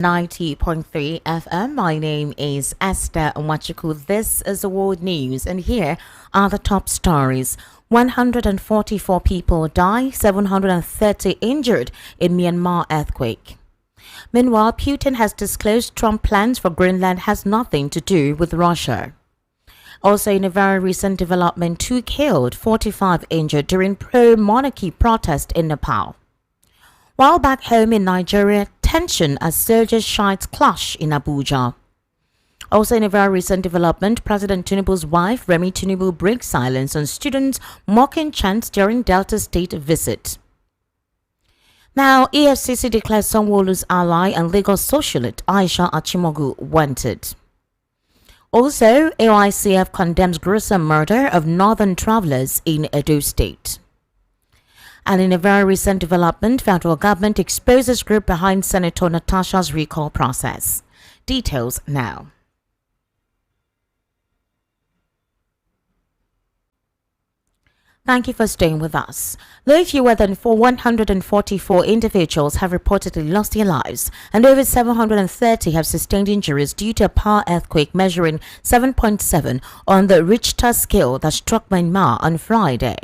90.3 FM. My name is Esther Achimugu. This is the World News, and here are the top stories. 144 people die, 730 injured in Myanmar earthquake. Meanwhile, Putin has disclosed Trump plans for Greenland has nothing to do with Russia. Also, in a very recent development, 2 killed, 45 injured during pro-monarchy protest in Nepal. While back home in Nigeria, tension as soldiers Shiites clash in Abuja. Also, in a very recent development, President Tinubu's wife, Remi Tinubu, breaks silence on students mocking chants during Delta State visit. Now, EFCC declares Sanwo-Olu's ally and legal socialite Aisha Achimugu wanted. Also, AICF condemns gruesome murder of northern travelers in Edo State. And in a very recent development, federal government exposes group behind Senator Natasha's recall process. Details now. Thank you for staying with us. No fewer than 144 individuals have reportedly lost their lives, and over 730 have sustained injuries due to a power earthquake measuring 7.7 on the Richter scale that struck Myanmar on Friday.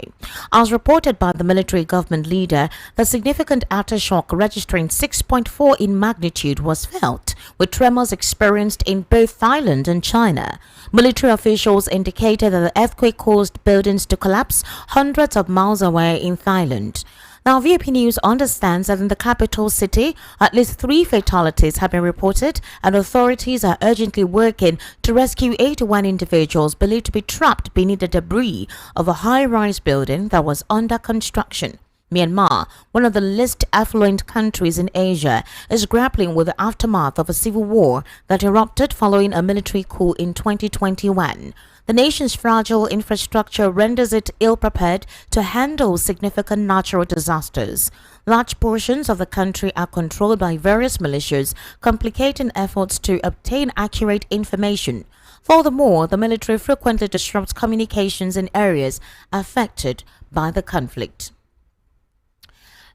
As reported by the military government leader, the significant aftershock registering 6.4 in magnitude was felt, with tremors experienced in both Thailand and China. Military officials indicated that the earthquake caused buildings to collapse hundreds of miles away in Thailand. Now, VP News understands that in the capital city, at least 3 fatalities have been reported, and authorities are urgently working to rescue 81 individuals believed to be trapped beneath the debris of a high-rise building that was under construction. Myanmar, one of the least affluent countries in Asia, is grappling with the aftermath of a civil war that erupted following a military coup in 2021. The nation's fragile infrastructure renders it ill-prepared to handle significant natural disasters. Large portions of the country are controlled by various militias, complicating efforts to obtain accurate information. Furthermore, the military frequently disrupts communications in areas affected by the conflict.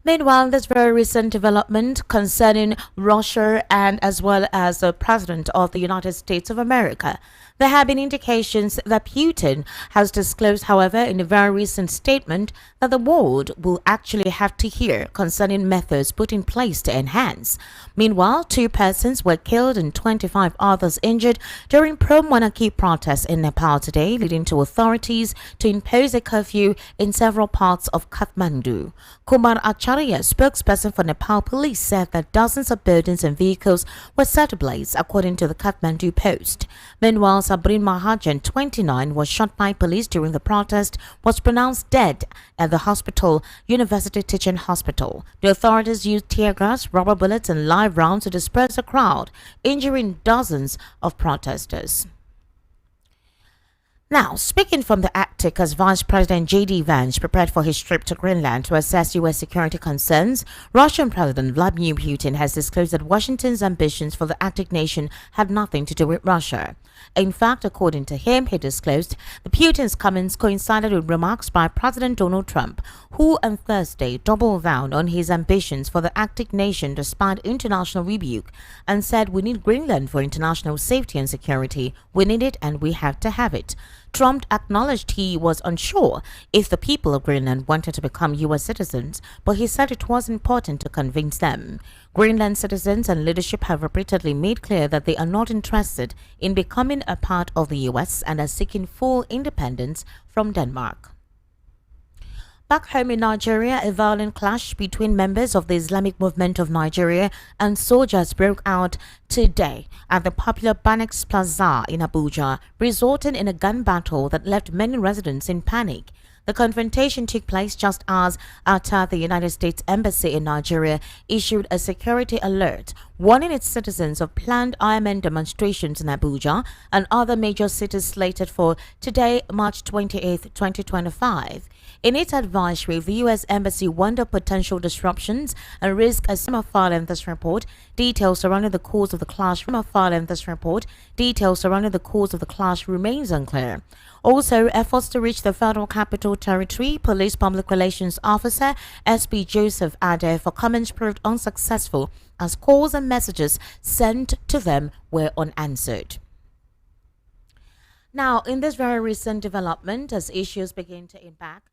Meanwhile, this very recent development concerning Russia and as well as the President of the United States of America. There have been indications that Putin has disclosed, however, in a very recent statement that the world will actually have to hear concerning methods put in place to enhance. Meanwhile, 2 persons were killed and 25 others injured during pro-monarchy protests in Nepal today, leading to authorities to impose a curfew in several parts of Kathmandu. Kumar Acharya, spokesperson for Nepal police, said that dozens of buildings and vehicles were set ablaze, according to the Kathmandu Post. Meanwhile, Sabrin Mahajan, 29, was shot by police during the protest, was pronounced dead at the hospital, University Teaching Hospital. The authorities used tear gas, rubber bullets, and live rounds to disperse the crowd, injuring dozens of protesters. Now, speaking from the Arctic as Vice President J.D. Vance prepared for his trip to Greenland to assess U.S. security concerns, Russian President Vladimir Putin has disclosed that Washington's ambitions for the Arctic nation had nothing to do with Russia. In fact, according to him, he disclosed the Putin's comments coincided with remarks by President Donald Trump, who on Thursday doubled down on his ambitions for the Arctic nation despite international rebuke and said, "We need Greenland for international safety and security. We need it and we have to have it." Trump acknowledged he was unsure if the people of Greenland wanted to become U.S. citizens, but he said it was important to convince them. Greenland citizens and leadership have repeatedly made clear that they are not interested in becoming a part of the U.S. and are seeking full independence from Denmark. Back home in Nigeria, a violent clash between members of the Islamic Movement of Nigeria and soldiers broke out today at the popular Banex Plaza in Abuja, resulting in a gun battle that left many residents in panic. The confrontation took place just hours after the United States Embassy in Nigeria issued a security alert warning its citizens of planned IMN demonstrations in Abuja and other major cities slated for today, March 28, 2025. In its advisory, the U.S. Embassy warned of potential disruptions and risk as file in this report. Details surrounding the cause of the clash remains unclear. Also, efforts to reach the federal capital Capital Territory Police Public Relations Officer SP Joseph Ade for comments proved unsuccessful as calls and messages sent to them were unanswered. Now, in this very recent development, as issues begin to impact,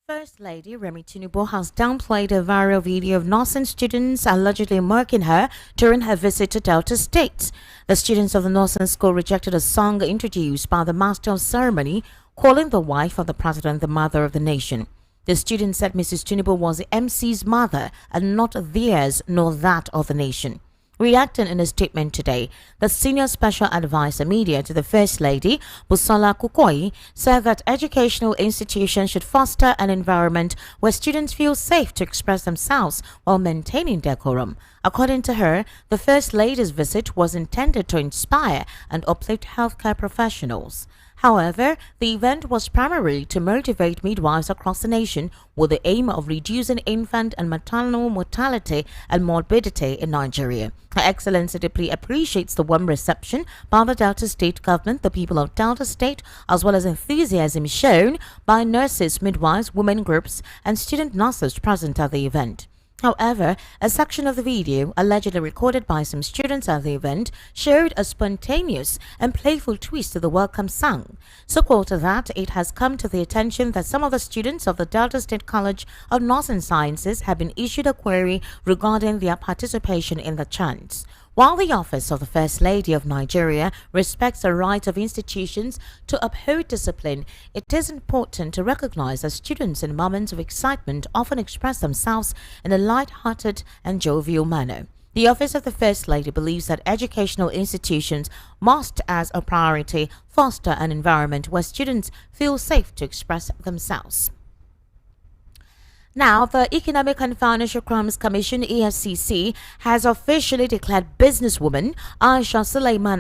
First Lady Remi Tinubu has downplayed a viral video of nursing students allegedly mocking her during her visit to Delta State. The students of the nursing school rejected a song introduced by the master of ceremony, calling the wife of the president the mother of the nation. The students said Mrs. Tinubu was the MC's mother and not theirs nor that of the nation. Reacting in a statement today, the Senior Special Advisor Media to the First Lady, Busola Kukoi, said that educational institutions should foster an environment where students feel safe to express themselves while maintaining decorum. According to her, the First Lady's visit was intended to inspire and uplift healthcare professionals. However, the event was primarily to motivate midwives across the nation with the aim of reducing infant and maternal mortality and morbidity in Nigeria. Her Excellency deeply appreciates the warm reception by the Delta State government, the people of Delta State, as well as enthusiasm shown by nurses, midwives, women groups, and student nurses present at the event. However, a section of the video, allegedly recorded by some students at the event, showed a spontaneous and playful twist to the welcome song. So quoted that it has come to the attention that some of the students of the Delta State College of Nursing Sciences have been issued a query regarding their participation in the chants. While the Office of the First Lady of Nigeria respects the right of institutions to uphold discipline, it is important to recognize that students in moments of excitement often express themselves in a light-hearted and jovial manner. The Office of the First Lady believes that educational institutions must, as a priority, foster an environment where students feel safe to express themselves. Now, the Economic and Financial Crimes Commission (EFCC) has officially declared businesswoman Aisha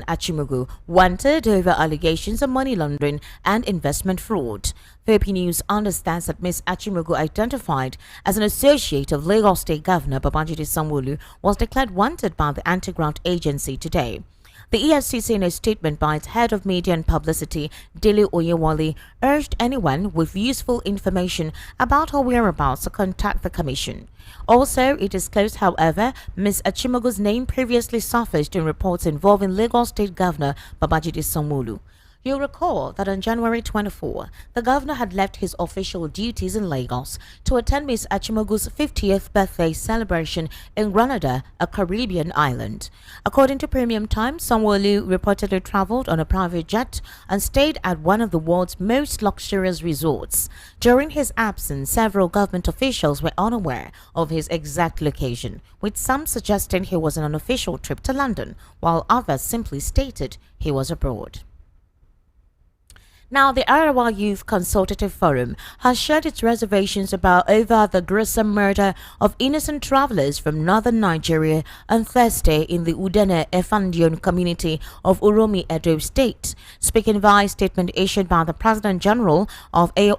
Achimugu wanted over allegations of money laundering and investment fraud. VP News understands that Ms. Achimugu, identified as an associate of Lagos State Governor Babajide Sanwo-Olu, was declared wanted by the anti-graft agency today. The EFCC, in a statement by its head of media and publicity, Dele Oyewole, urged anyone with useful information about her whereabouts to contact the commission. Also, it disclosed, however, Ms. Achimugu's name previously surfaced in reports involving Lagos State Governor Babajide Sanwo-Olu. You'll recall that on January 24, the governor had left his official duties in Lagos to attend Ms. Achimugu's 50th birthday celebration in Grenada, a Caribbean island. According to Premium Times, Sanwo-Olu reportedly traveled on a private jet and stayed at one of the world's most luxurious resorts. During his absence, several government officials were unaware of his exact location, with some suggesting he was on an official trip to London, while others simply stated he was abroad. Now, the Arawa Youth Consultative Forum has shared its reservations over the gruesome murder of innocent travelers from northern Nigeria on Thursday in the Udene Efandion community of Uromi, Edo State. Speaking via a statement issued by the President General of the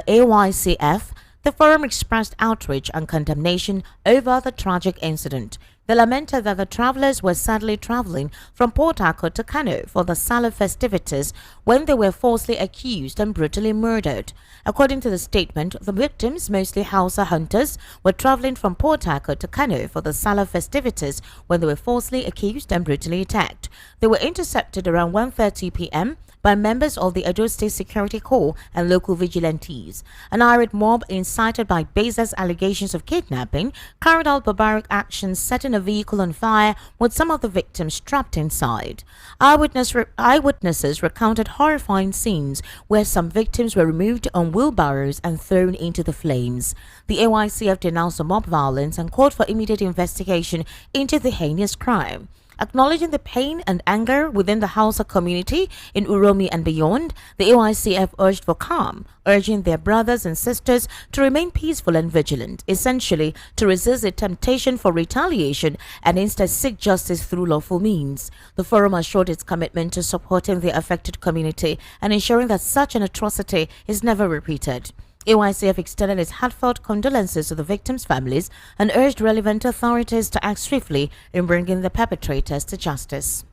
AYCF, the forum expressed outrage and condemnation over the tragic incident. They lamented that the travelers were sadly traveling from Port Harcourt to Kano for the Salah festivities when they were falsely accused and brutally murdered. According to the statement, the victims, mostly Hausa hunters, were traveling from Port Harcourt to Kano for the Salah festivities when they were falsely accused and brutally attacked. They were intercepted around 1:30 p.m. by members of the Edo State Security Corps and local vigilantes. An irate mob, incited by baseless allegations of kidnapping, carried out barbaric actions, setting a vehicle on fire with some of the victims trapped inside. Eyewitnesses recounted horrifying scenes where some victims were removed on wheelbarrows and thrown into the flames. The AYCF denounced the mob violence and called for immediate investigation into the heinous crime. Acknowledging the pain and anger within the Hausa community in Uromi and beyond, the AYCF urged for calm, urging their brothers and sisters to remain peaceful and vigilant, essentially to resist the temptation for retaliation and instead seek justice through lawful means. The forum assured its commitment to supporting the affected community and ensuring that such an atrocity is never repeated. AYCF extended its heartfelt condolences to the victims' families and urged relevant authorities to act swiftly in bringing the perpetrators to justice.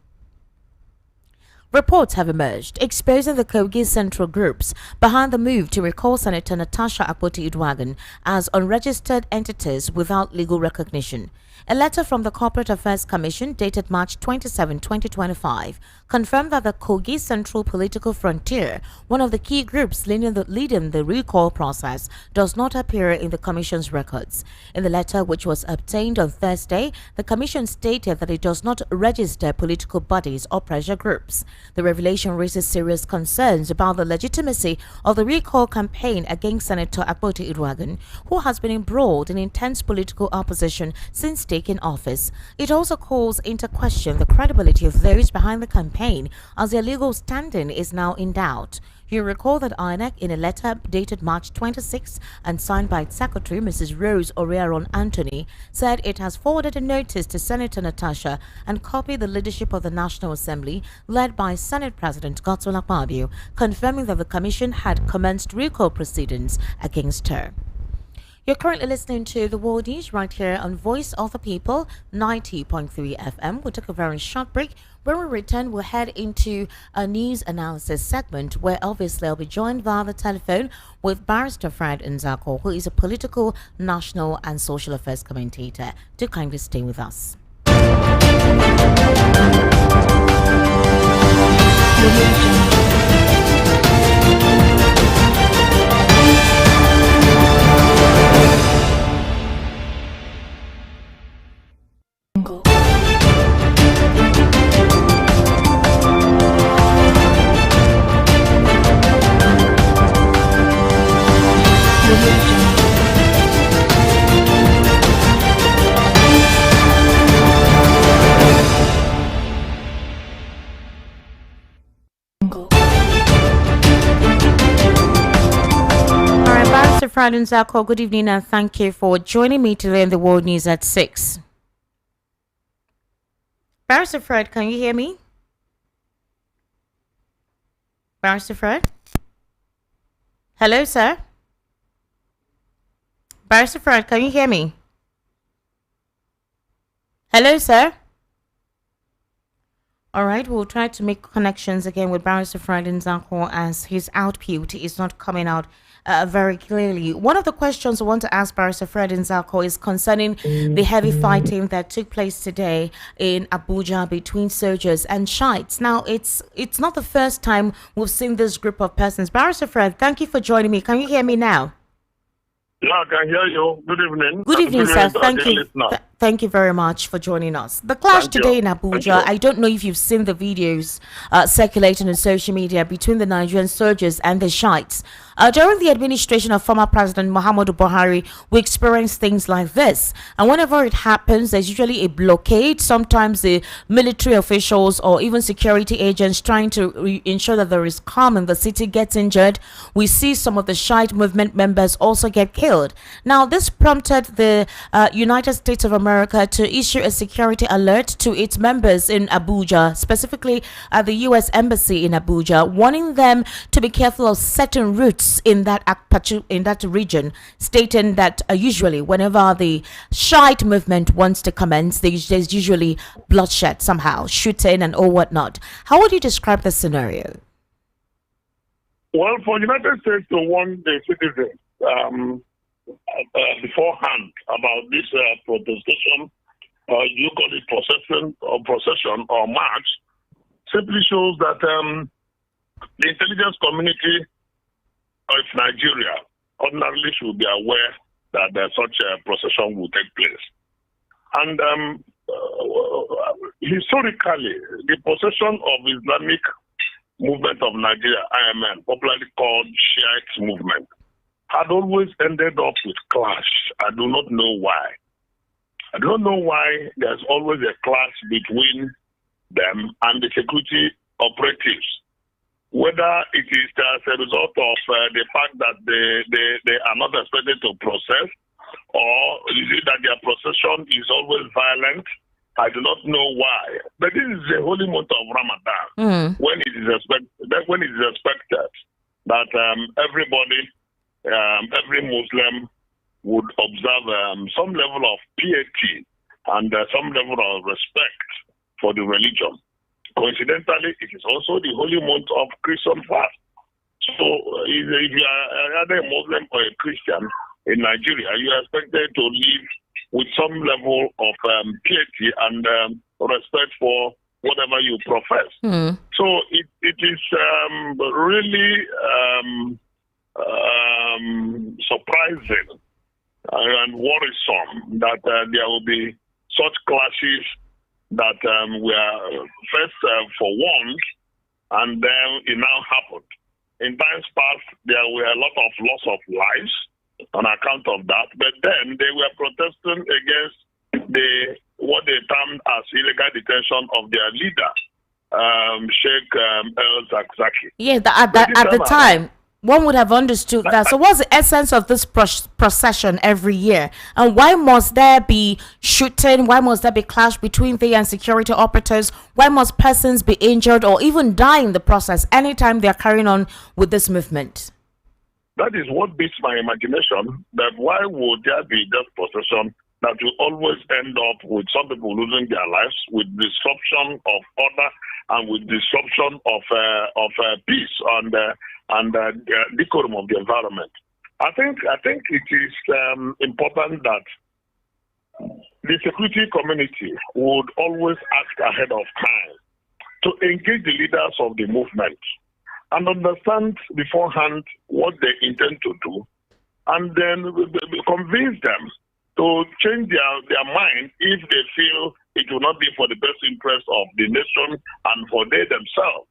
Reports have emerged exposing the Kogi central groups behind the move to recall Senator Natasha Akpoti-Uduaghan as unregistered entities without legal recognition. A letter from the Corporate Affairs Commission dated March 27, 2025, confirmed that the Kogi Central Political Frontier, one of the key groups leading the recall process, does not appear in the Commission's records. In the letter, which was obtained on Thursday, the Commission stated that it does not register political bodies or pressure groups. The revelation raises serious concerns about the legitimacy of the recall campaign against Senator Akpoti-Uduaghan, who has been embroiled in intense political opposition since taking office. It also calls into question the credibility of those behind the campaign, as their legal standing is now in doubt. You recall that INEC, in a letter dated March 26 and signed by its secretary, Mrs. Rose Oriaron Anthony, said it has forwarded a notice to Senator Natasha and copied the leadership of the National Assembly, led by Senate President Godswill Akpabio, confirming that the Commission had commenced recall proceedings against her. You're currently listening to the World News right here on Voice of the People, 90.3 FM. We'll take a very short break. When we return, we'll head into a news analysis segment where obviously I'll be joined via the telephone with Barrister Fred Nzako, who is a political, national and social affairs commentator. Do kindly stay with us. Fred Nzako, good evening and thank you for joining me today in the World News at 6. Barrister Fred, can you hear me? Barrister Fred? Hello, sir? Barrister Fred, can you hear me? Hello, sir? All right, we'll try to make connections again with Barrister Fred Nzako as his output is not coming out very clearly. One of the questions I want to ask Barrister Fred Nzako is concerning the heavy fighting that took place today in Abuja between soldiers and Shiites. Now, it's not the first time we've seen this group of persons. Barrister Fred, thank you for joining me. Can you hear me now? Yeah, I can hear you. Good evening. Good evening, sir. Thank you. Thank you very much for joining us. The clash today in Abuja, I don't know if you've seen the videos circulating on social media between the Nigerian soldiers and the Shiites. During the administration of former President Muhammadu Buhari, we experience things like this. And whenever it happens, there's usually a blockade. Sometimes the military officials or even security agents trying to ensure that there is calm in the city gets injured. We see some of the Shiite movement members also get killed. Now, this prompted the United States of America to issue a security alert to its members in Abuja, specifically at the U.S. Embassy in Abuja, warning them to be careful of certain routes in that region, stating that usually whenever the Shiite movement wants to commence, there's usually bloodshed somehow, shooting and all whatnot. How would you describe the scenario? Well, for the United States to warn the citizens beforehand about this protestation, you call it procession or march, simply shows that the intelligence community of Nigeria ordinarily should be aware that such a procession will take place. And historically, the procession of Islamic Movement of Nigeria, IMN, popularly called Shiites movement, had always ended up with clash. I do not know why. I don't know why there's always a clash between them and the security operatives. Whether it is as a result of the fact that they are not expected to process, or is it that their procession is always violent? I do not know why. But this is the holy month of Ramadan, when it is expected that everybody, every Muslim would observe some level of piety and some level of respect for the religion. coincidentally, it is also the holy month of Christian fast. So if you are either a Muslim or a Christian in Nigeria, you are expected to live with some level of piety and respect for whatever you profess. So it is really surprising and worrisome that there will be such clashes that we are first forewarned, and then it now happened. In times past, there were a lot of loss of lives on account of that, but then they were protesting against what they termed as illegal detention of their leader, Sheikh El-Zakzaky. Yeah, at the time, one would have understood that. So what's the essence of this procession every year? And why must there be shooting? Why must there be clash between they and security operatives? Why must persons be injured or even die in the process anytime they are carrying on with this movement? That is what beats my imagination, that why would there be that procession that will always end up with some people losing their lives, with disruption of order and with disruption of peace and decorum of the environment. I think it is important that the security community would always act ahead of time to engage the leaders of the movement and understand beforehand what they intend to do, and then convince them to change their mind if they feel it will not be for the best interest of the nation and for they themselves.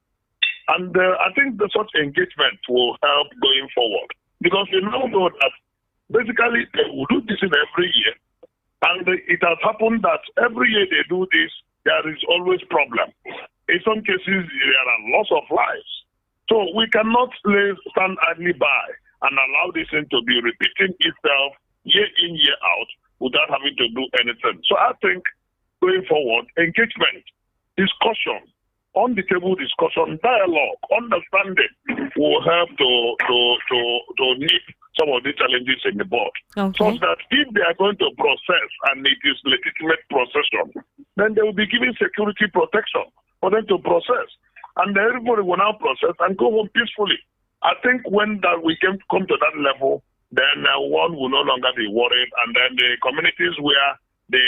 And I think such engagement will help going forward, because we now know that basically they will do this in every year, and it has happened that every year they do this, there is always problem. In some cases, there are loss of lives. So we cannot stand idly by and allow this thing to be repeating itself year in, year out without having to do anything. So I think going forward, engagement, discussion, on the table discussion, dialogue, understanding will help to nip some of the challenges in the board. Okay. So that if they are going to process and it is legitimate procession, then they will be given security protection for them to process. And everybody will now process and go home peacefully. I think when we come to that level, then one will no longer be worried, and then the communities where the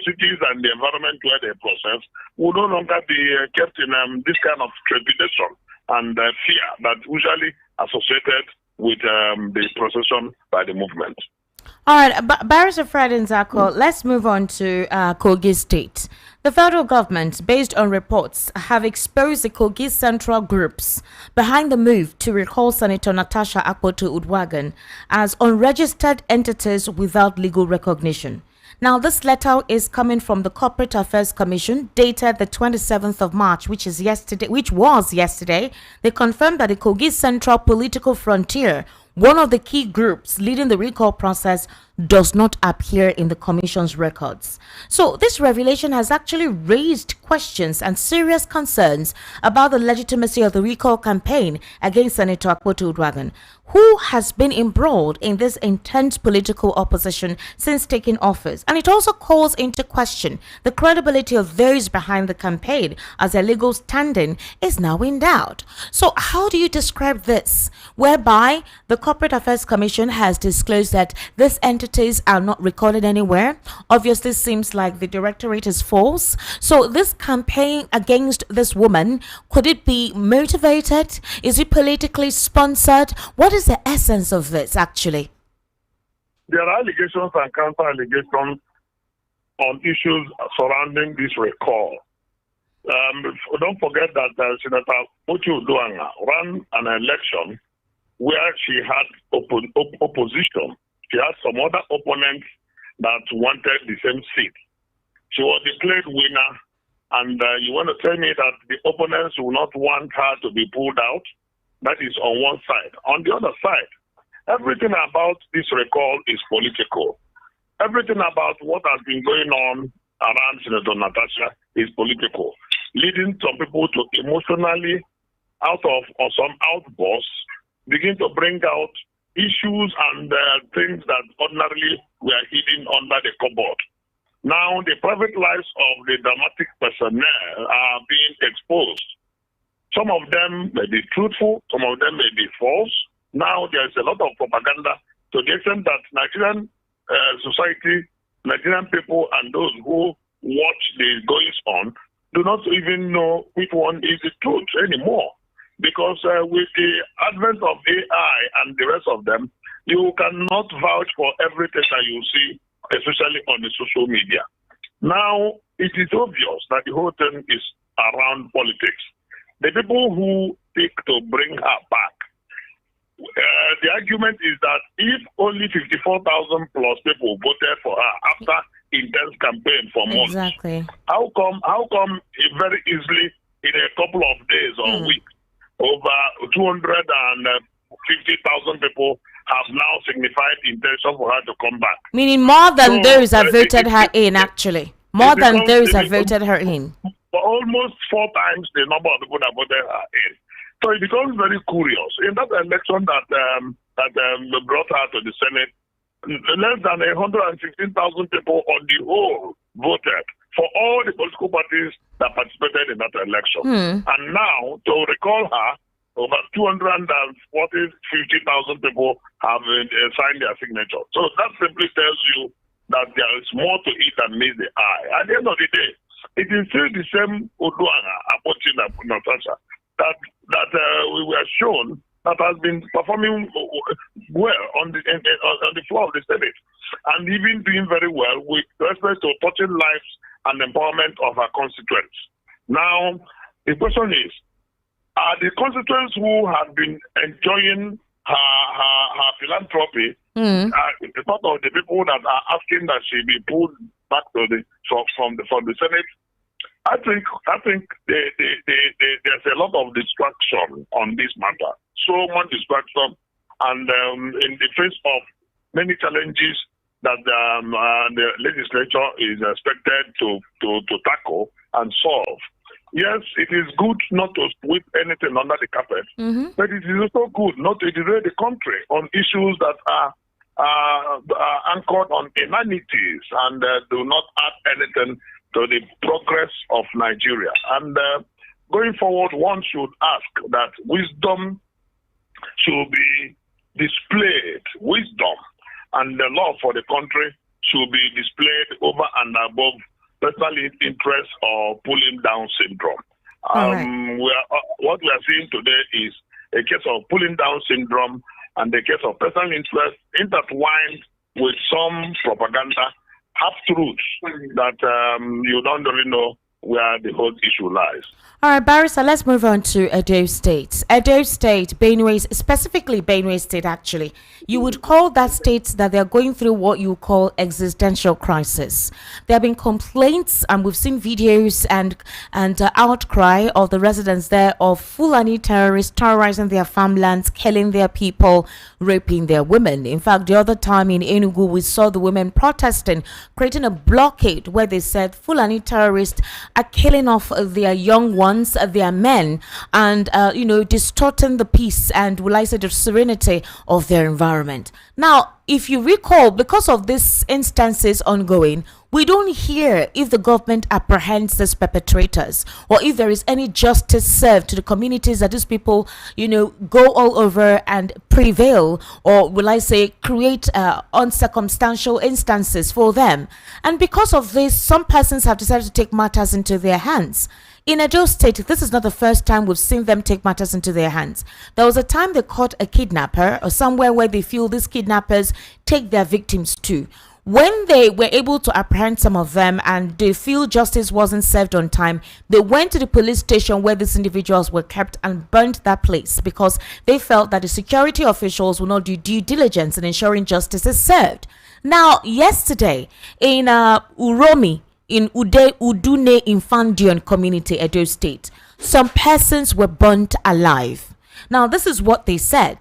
cities and the environment where they process will no longer be kept in this kind of trepidation and fear that usually associated with the procession by the movement. All right, Barrister Fred Nzako, let's move on to Kogi State. The federal government, based on reports, have exposed the Kogi Central groups behind the move to recall Senator Natasha Akpoti-Uduaghan as unregistered entities without legal recognition. Now, this letter is coming from the Corporate Affairs Commission, dated the 27th of March, which was yesterday. They confirmed that the Kogi Central Political Frontier, one of the key groups leading the recall process, does not appear in the Commission's records. So this revelation has actually raised questions and serious concerns about the legitimacy of the recall campaign against Senator Akpoti-Uduaghan, who has been embroiled in this intense political opposition since taking office. And it also calls into question the credibility of those behind the campaign, as their legal standing is now in doubt. So how do you describe this, whereby the Corporate Affairs Commission has disclosed that these entities are not recorded anywhere? Obviously seems like the directorate is false. So this campaign against this woman, could it be motivated? Is it politically sponsored? What is the essence of this actually? There are allegations and counter allegations on issues surrounding this recall. Don't forget that Senator Akpoti-Uduaghan ran an election where she had opposition. She had some other opponents that wanted the same seat. She was declared winner, and you want to tell me that the opponents will not want her to be pulled out? That is on one side. On the other side, everything about this recall is political. Everything about what has been going on around Senator Natasha is political, leading some people to emotionally, out of or some outbursts, begin to bring out issues and things that ordinarily were hidden under the cupboard. Now, the private lives of the dramatic personnel are being exposed. Some of them may be truthful, some of them may be false. Now, there's a lot of propaganda to the extent that Nigerian society, Nigerian people, and those who watch the goings on do not even know which one is the truth anymore. Because with the advent of AI and the rest of them, you cannot vouch for everything that you see, especially on the social media. Now, it is obvious that the whole thing is around politics. The people who seek to bring her back, the argument is that if only 54,000 plus people voted for her after intense campaign for months, exactly, how come very easily in a couple of days or weeks, over 250,000 people have now signified intention for her to come back. Meaning more than those that voted her in, actually. More than those that voted her in. For almost 4 times the number of people that voted her in. So it becomes very curious. In that election that brought her to the Senate, less than 116,000 people on the whole voted for all the political parties that participated in that election. And now, to recall her, over 250,000 people have signed their signature. So that simply tells you that there is more to it than meets the eye. At the end of the day, it is still the same Oduana, approaching Natasha, that we were shown that has been performing well on the floor of the Senate, and even doing very well with respect to touching lives and empowerment of our constituents. Now, the question is, are the constituents who have been enjoying her philanthropy, part of the people that are asking that she be pulled back to from the Senate? I think there's a lot of distraction on this matter. So much distraction, and in the face of many challenges that the legislature is expected to tackle and solve. Yes, it is good not to sweep anything under the carpet, but it is also good not to derail the country on issues that are anchored on inanities and do not add anything to the progress of Nigeria. And going forward, one should ask that wisdom should be displayed, wisdom and the love for the country should be displayed over and above personal interest or pulling down syndrome. What we are seeing today is a case of pulling down syndrome and a case of personal interest intertwined with some propaganda, half-truths that you don't really know where the whole issue lies. All right, Barrister, let's move on to Edo State. Edo State, Benue, specifically Benue State, actually. You would call that state that they're going through what you call existential crisis. There have been complaints, and we've seen videos and outcry of the residents there of Fulani terrorists terrorizing their farmlands, killing their people, raping their women. In fact, the other time in Enugu, we saw the women protesting, creating a blockade where they said Fulani terrorists are killing off their young ones, their men, and distorting the peace and, will I say, the serenity of their environment. Now, if you recall, because of these instances ongoing, we don't hear if the government apprehends these perpetrators or if there is any justice served to the communities that these people, go all over and prevail, or, will I say, create uncircumstantial instances for them. And because of this, some persons have decided to take matters into their hands. In Edo State, this is not the first time we've seen them take matters into their hands. There was a time they caught a kidnapper, or somewhere where they feel these kidnappers take their victims to. When they were able to apprehend some of them and they feel justice wasn't served on time, they went to the police station where these individuals were kept and burnt that place because they felt that the security officials will not do due diligence in ensuring justice is served. Now, yesterday in Uromi, in Udune Infandion community, Edo State, some persons were burnt alive. Now, this is what they said.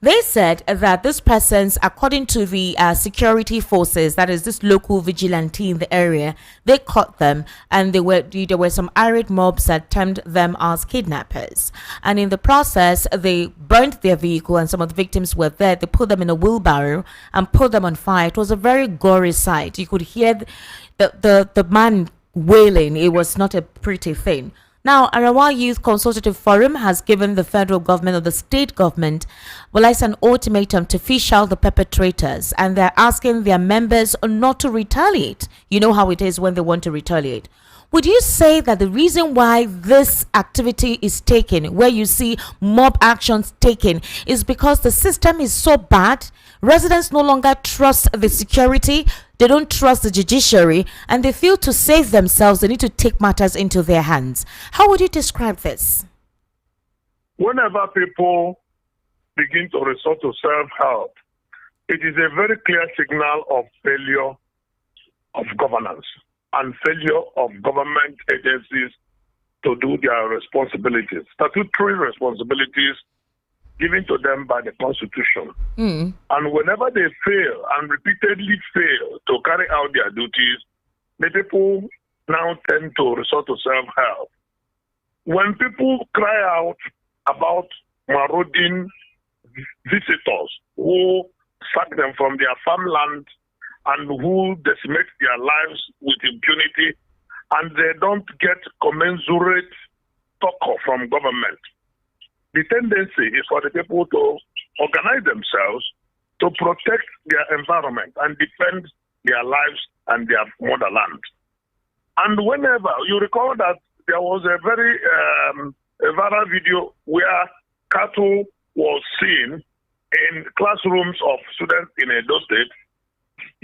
They said that this persons, according to the security forces, that is this local vigilante in the area, they caught them, and there were some irate mobs that termed them as kidnappers. And in the process, they burnt their vehicle, and some of the victims were there. They put them in a wheelbarrow and put them on fire. It was a very gory sight. You could hear the man wailing. It was not a pretty thing. Now, Arawa Youth Consultative Forum has given the federal government or the state government, well, it's an ultimatum to fish out the perpetrators, and they're asking their members not to retaliate. You know how it is when they want to retaliate. Would you say that the reason why this activity is taken, where you see mob actions taken, is because the system is so bad? Residents no longer trust the security, they don't trust the judiciary, and they feel to save themselves, they need to take matters into their hands. How would you describe this? Whenever people begin to resort to self-help, it is a very clear signal of failure of governance and failure of government agencies to do their responsibilities, statutory responsibilities given to them by the Constitution. And whenever they fail and repeatedly fail to carry out their duties, the people now tend to resort to self-help. When people cry out about marauding visitors who sack them from their farmland and who decimate their lives with impunity, and they don't get commensurate succor from government, the tendency is for the people to organize themselves to protect their environment and defend their lives and their motherland. And whenever you recall that there was a very viral video where cattle was seen in classrooms of students in Edo State,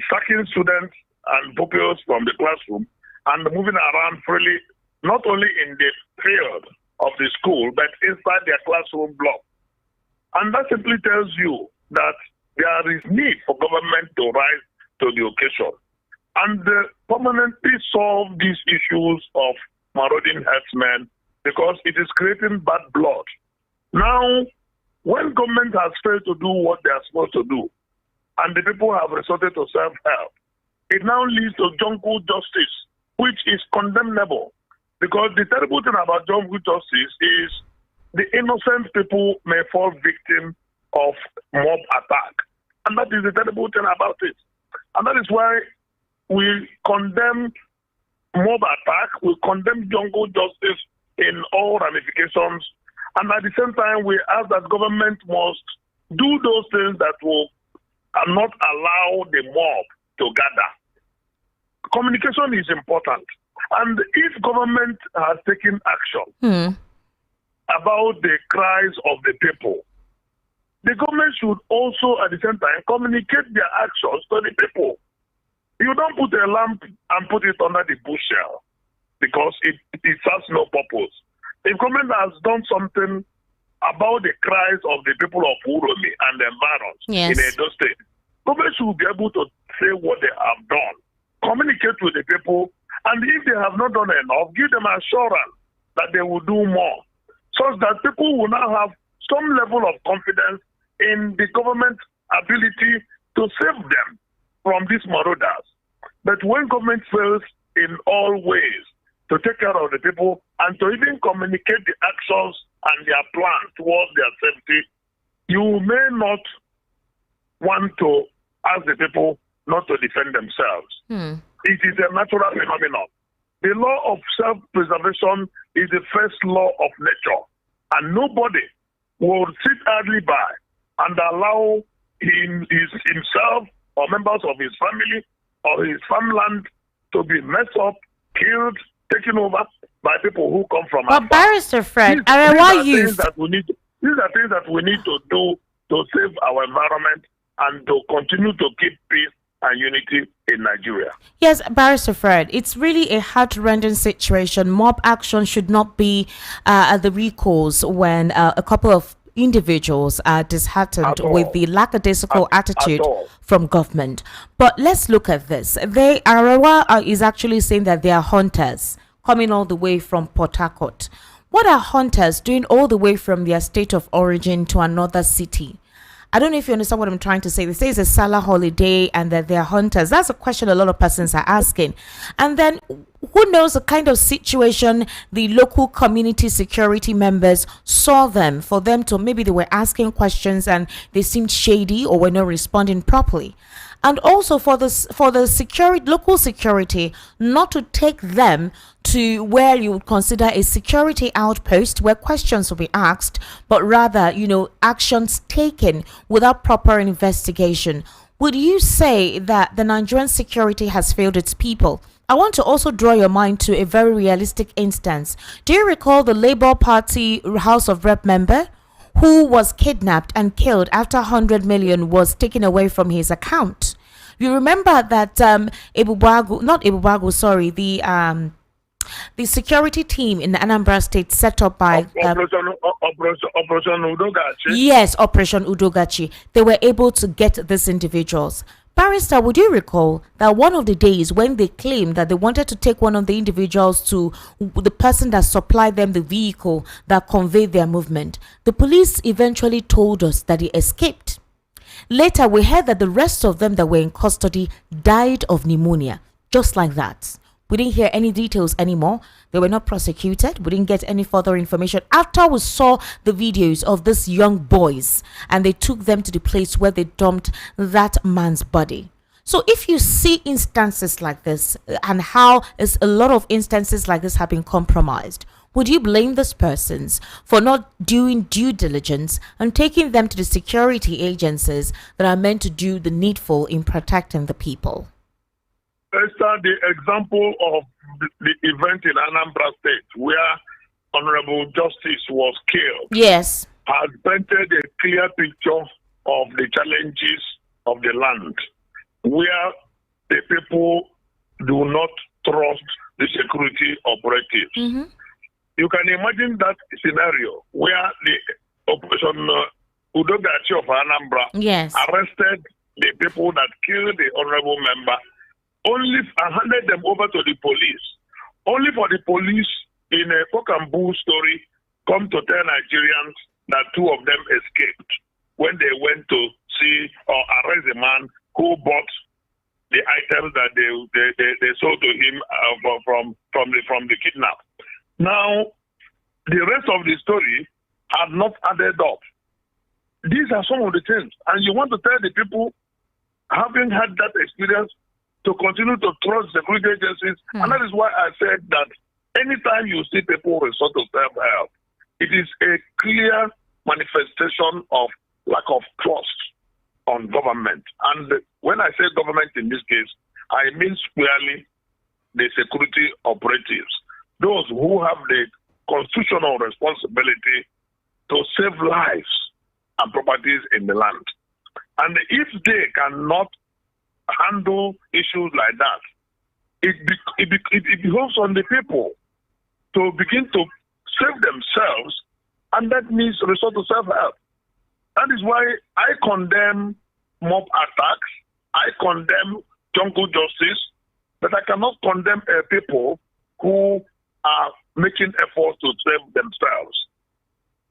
sacking students and pupils from the classroom and moving around freely, not only in the field of the school, but inside their classroom block. And that simply tells you that there is need for government to rise to the occasion and permanently solve these issues of marauding herdsmen, because it is creating bad blood. Now, when government has failed to do what they are supposed to do, and the people have resorted to self-help, it now leads to jungle justice, which is condemnable. Because the terrible thing about jungle justice is the innocent people may fall victim of mob attack. And that is the terrible thing about it. And that is why we condemn mob attack, we condemn jungle justice in all ramifications. And at the same time, we ask that government must do those things that will not allow the mob to gather. Communication is important. And if government has taken action about the cries of the people, the government should also at the same time communicate their actions to the people. You don't put a lamp and put it under the bushel because it serves no purpose. If government has done something about the cries of the people of Uromi and the environs in Edo State, government should be able to say what they have done, communicate with the people, and if they have not done enough, give them assurance that they will do more, so that people will now have some level of confidence in the government's ability to save them from these marauders. But when government fails in all ways to take care of the people and to even communicate the actions and their plans towards their safety, you may not want to ask the people not to defend themselves. It is a natural phenomenon. The law of self-preservation is the first law of nature, and nobody will sit idly by and allow himself or members of his family or his farmland to be messed up, killed, taken over by people who come from afar. But Barrister Fred, these are things that we need to do to save our environment and to continue to keep peace and unity in Nigeria. Yes, Barrister Fred, it's really a heart-rending situation. Mob action should not be the recourse when a couple of individuals are disheartened with the lackadaisical attitude from government. But let's look at this. Arawa is actually saying that they are hunters coming all the way from Port Harcourt. What are hunters doing all the way from their state of origin to another city? I don't know if you understand what I'm trying to say. They say it's a Salah holiday and that they're hunters. That's a question a lot of persons are asking. And then who knows the kind of situation the local community security members saw them, for them to, maybe they were asking questions and they seemed shady or were not responding properly. And also for the local security not to take them to where you would consider a security outpost where questions will be asked, but rather, actions taken without proper investigation. Would you say that the Nigerian security has failed its people? I want to also draw your mind to a very realistic instance. Do you recall the Labour Party House of Rep member who was kidnapped and killed after 100 million was taken away from his account? You remember that the security team in Anambra State set up by Operation Udogachi. Yes, Operation Udogachi. They were able to get these individuals. Barrister, would you recall that one of the days when they claimed that they wanted to take one of the individuals to the person that supplied them the vehicle that conveyed their movement, the police eventually told us that he escaped. Later, we heard that the rest of them that were in custody died of pneumonia, just like that. We didn't hear any details anymore. They were not prosecuted. We didn't get any further information after we saw the videos of these young boys and they took them to the place where they dumped that man's body. So if you see instances like this, and how is a lot of instances like this have been compromised, would you blame these persons for not doing due diligence and taking them to the security agencies that are meant to do the needful in protecting the people? Esther, the example of the event in Anambra State where Honorable Justice was killed, yes, has painted a clear picture of the challenges of the land, where the people do not trust the security operatives. Mm-hmm. You can imagine that scenario where the Operation Udogachi of Anambra arrested the people that killed the honorable member, only handed them over to the police, only for the police in a cock and bull story come to tell Nigerians that two of them escaped when they went to see or arrest a man who bought the items that they sold to him from the kidnap. Now, the rest of the story have not added up. These are some of the things, and you want to tell the people, having had that experience, to continue to trust security agencies. And that is why I said that anytime you see people resort to self-help, it is a clear manifestation of lack of trust on government. And when I say government in this case, I mean squarely the security operatives, those who have the constitutional responsibility to save lives and properties in the land. And if they cannot handle issues like that, it behoves on the people to begin to save themselves, and that means resort to self-help. That is why I condemn mob attacks, I condemn jungle justice, but I cannot condemn people who are making efforts to save themselves.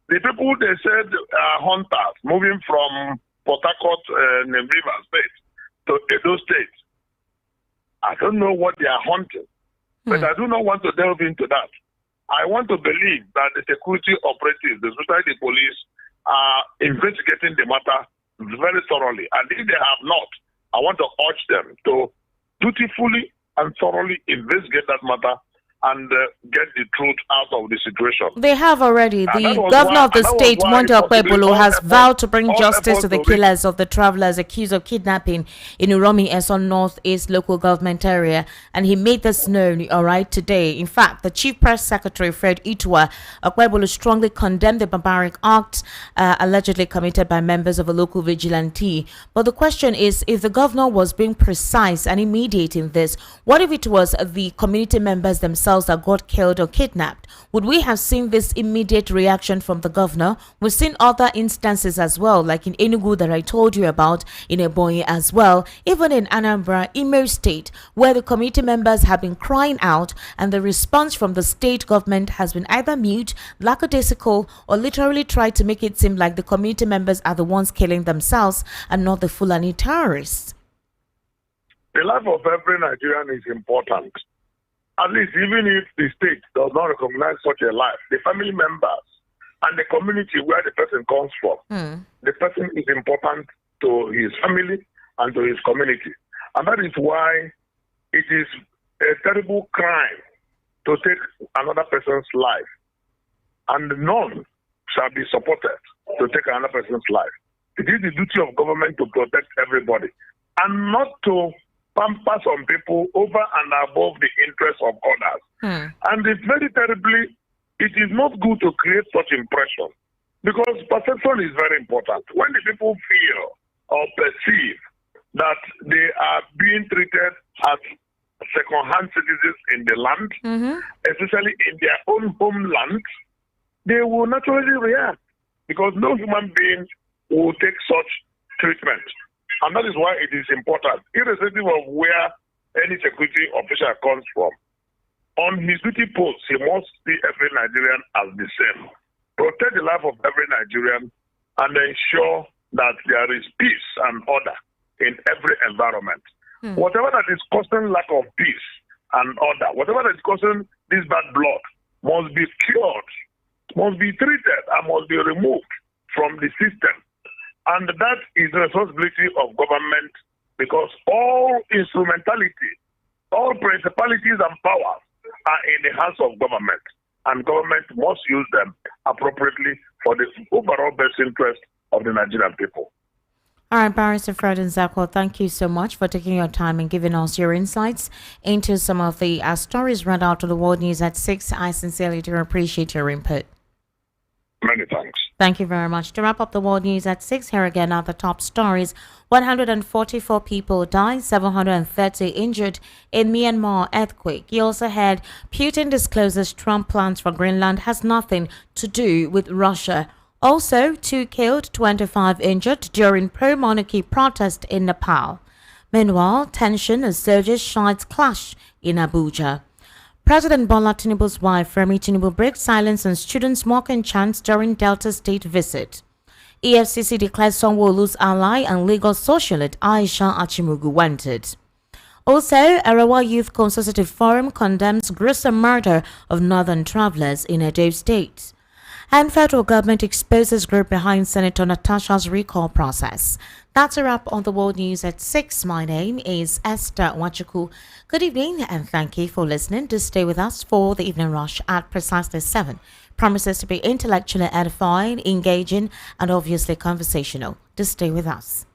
The people they said are hunters moving from Port Harcourt and Rivers State to Edo State. I don't know what they are hunting, but I do not want to delve into that. I want to believe that the security operatives, especially the police, are investigating the matter very thoroughly. And if they have not, I want to urge them to dutifully and thoroughly investigate that matter and get the truth out of the situation. They have already. The governor of the state, Monday Okpebolo, has vowed to bring justice to the killers of the travelers accused of kidnapping in Uromi Eson Northeast local government area. And he made this known, today. In fact, the Chief Press Secretary, Fred Itua Okpebolo, strongly condemned the barbaric act allegedly committed by members of a local vigilante. But the question is, if the governor was being precise and immediate in this, what if it was the community members themselves girls that got killed or kidnapped. Would we have seen this immediate reaction from the governor? We've seen other instances as well, like in Enugu that I told you about, in Ebonyi as well, even in Anambra, Imo State, where the committee members have been crying out and the response from the state government has been either mute, lackadaisical, or literally tried to make it seem like the committee members are the ones killing themselves and not the Fulani terrorists. The life of every Nigerian is important. At least even if the state does not recognize such a life, the family members and the community where the person comes from, the person is important to his family and to his community. And that is why it is a terrible crime to take another person's life. And none shall be supported to take another person's life. It is the duty of government to protect everybody and not to pamper some people over and above the interests of others. And it's very terribly, it is not good to create such impression because perception is very important. When the people feel or perceive that they are being treated as second-hand citizens in the land, especially in their own homeland, they will naturally react because no human being will take such treatment. And that is why it is important, irrespective of where any security official comes from. On his duty post, he must see every Nigerian as the same. Protect the life of every Nigerian and ensure that there is peace and order in every environment. Whatever that is causing lack of peace and order, whatever that is causing this bad blood must be cured, must be treated, and must be removed from the system. And that is the responsibility of government because all instrumentality, all principalities and powers are in the hands of government. And government must use them appropriately for the overall best interest of the Nigerian people. All right, Barrister Fred Nzakwo, thank you so much for taking your time and giving us your insights into some of the stories read out to the World News at 6. I sincerely do appreciate your input. Many thanks. Thank you very much. To wrap up the World News at 6, here again are the top stories. 144 people died, 730 injured in Myanmar earthquake. You also had Putin discloses Trump plans for Greenland has nothing to do with Russia. Also, 2 killed, 25 injured during pro-monarchy protest in Nepal. Meanwhile, tension as surges Shiites clash in Abuja. President Bola Tinubu's wife, Remi Tinubu, breaks silence on students' mocking chants during Delta State visit. EFCC declares Sanwo-Olu's ally and legal socialite Aisha Achimugu wanted. Also, Arawa Youth Consultative Forum condemns gruesome murder of northern travelers in Edo State. And federal government exposes group behind Senator Natasha's recall process. That's a wrap on the World News at 6. My name is Esther Wachuku. Good evening and thank you for listening. Do stay with us for the evening rush at precisely 7. Promises to be intellectually edifying, engaging, and obviously conversational. Do stay with us.